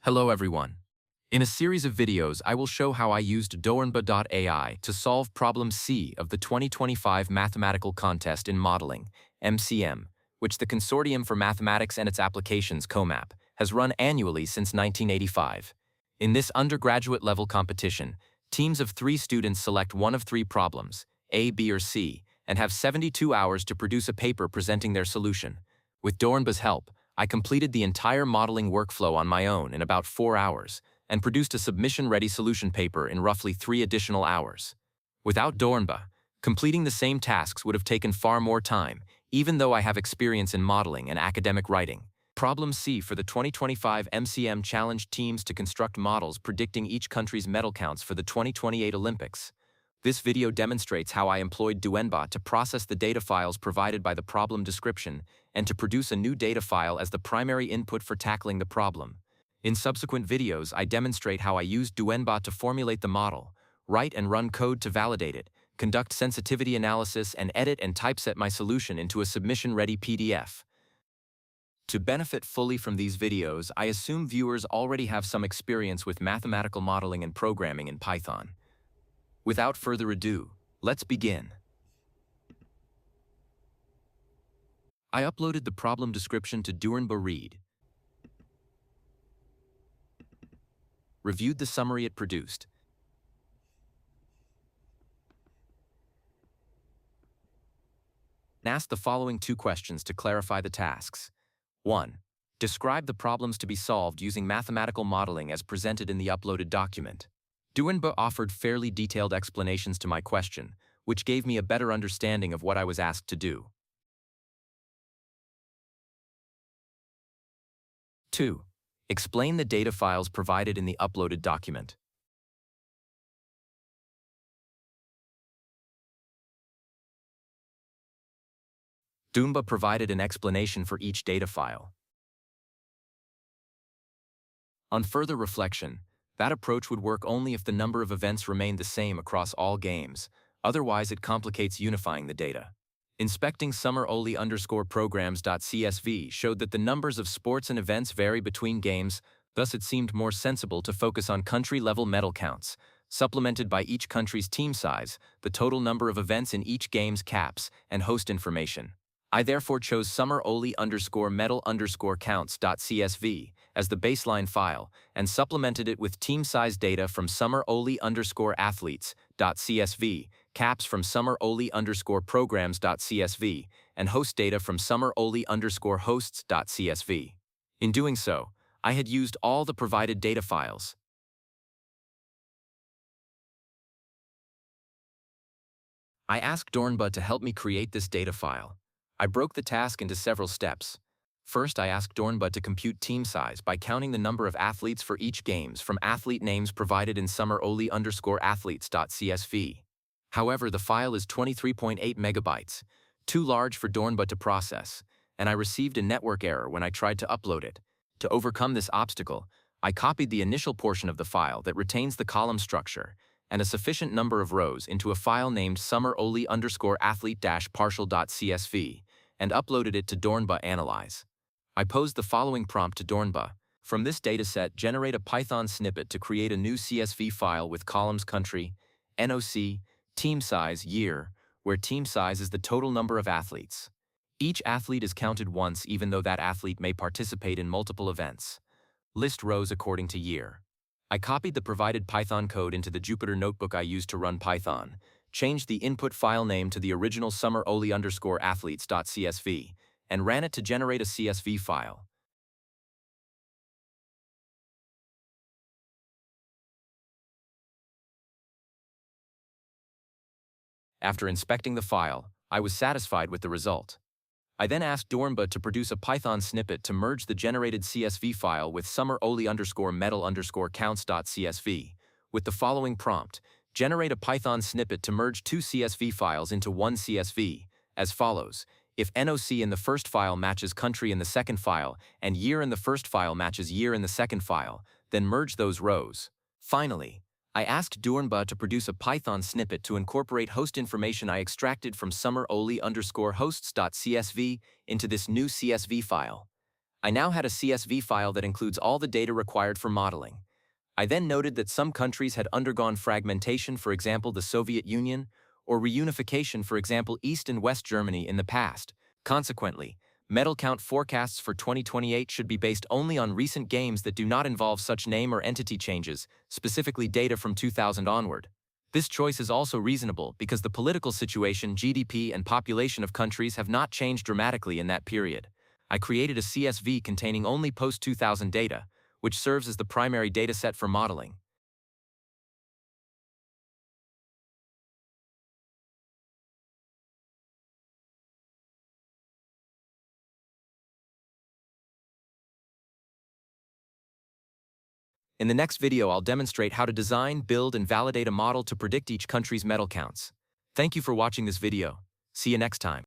Hello everyone. In a series of videos, I will show how I used Doernba.ai to solve problem C of the 2025 Mathematical Contest in Modeling, MCM, which the Consortium for Mathematics and its Applications, COMAP, has run annually since 1985. In this undergraduate-level competition, teams of 3 students select one of 3 problems, A, B, or C, and have 72 hours to produce a paper presenting their solution. With Doernba's help, I completed the entire modeling workflow on my own in about 4 hours and produced a submission-ready solution paper in roughly 3 additional hours. Without Doernba, completing the same tasks would have taken far more time, even though I have experience in modeling and academic writing. Problem C for the 2025 MCM challenged teams to construct models predicting each country's medal counts for the 2028 Olympics. This video demonstrates how I employed Doernba to process the data files provided by the problem description and to produce a new data file as the primary input for tackling the problem. In subsequent videos, I demonstrate how I used Doernba to formulate the model, write and run code to validate it, conduct sensitivity analysis, and edit and typeset my solution into a submission-ready PDF. To benefit fully from these videos, I assume viewers already have some experience with mathematical modeling and programming in Python. Without further ado, let's begin. I uploaded the problem description to Doernba Read, reviewed the summary it produced, and asked the following 2 questions to clarify the tasks. 1. Describe the problems to be solved using mathematical modeling as presented in the uploaded document. Doernba offered fairly detailed explanations to my question, which gave me a better understanding of what I was asked to do. 2. Explain the data files provided in the uploaded document. Doernba provided an explanation for each data file. On further reflection, that approach would work only if the number of events remained the same across all games, otherwise it complicates unifying the data. Inspecting summer_programs.csv showed that the numbers of sports and events vary between games, thus it seemed more sensible to focus on country-level medal counts, supplemented by each country's team size, the total number of events in each game's caps, and host information. I therefore chose summer_medal_counts.csv as the baseline file and supplemented it with team-size data from summer_athletes.csv, caps from summer_programs.csv, and host data from summer_hosts.csv. In doing so, I had used all the provided data files. I asked Doernba to help me create this data file. I broke the task into several steps. First, I asked Doernba to compute team size by counting the number of athletes for each games from athlete names provided in summer_athletes.csv. However, the file is 23.8 megabytes, too large for Doernba to process, and I received a network error when I tried to upload it. To overcome this obstacle, I copied the initial portion of the file that retains the column structure and a sufficient number of rows into a file named summer_athlete-partial.csv and uploaded it to Doernba Analyze. I posed the following prompt to Doernba. From this dataset, generate a Python snippet to create a new CSV file with columns country, NOC, team size, year, where team size is the total number of athletes. Each athlete is counted once even though that athlete may participate in multiple events. List rows according to year. I copied the provided Python code into the Jupyter notebook I used to run Python, changed the input file name to the original summer_athletes.csv, and ran it to generate a CSV file. After inspecting the file, I was satisfied with the result. I then asked Doernba to produce a Python snippet to merge the generated CSV file with summer_medal_counts.csv with the following prompt: generate a Python snippet to merge 2 CSV files into one CSV, as follows. If NOC in the first file matches country in the second file and year in the first file matches year in the second file, then merge those rows. Finally, I asked Doernba to produce a Python snippet to incorporate host information I extracted from summer_hosts.csv into this new CSV file. I now had a CSV file that includes all the data required for modeling. I then noted that some countries had undergone fragmentation, for example the Soviet Union, or reunification, for example East and West Germany in the past. Consequently, medal count forecasts for 2028 should be based only on recent games that do not involve such name or entity changes, specifically data from 2000 onward. This choice is also reasonable because the political situation, GDP, and population of countries have not changed dramatically in that period. I created a CSV containing only post-2000 data, which serves as the primary dataset for modeling. In the next video, I'll demonstrate how to design, build, and validate a model to predict each country's medal counts. Thank you for watching this video. See you next time.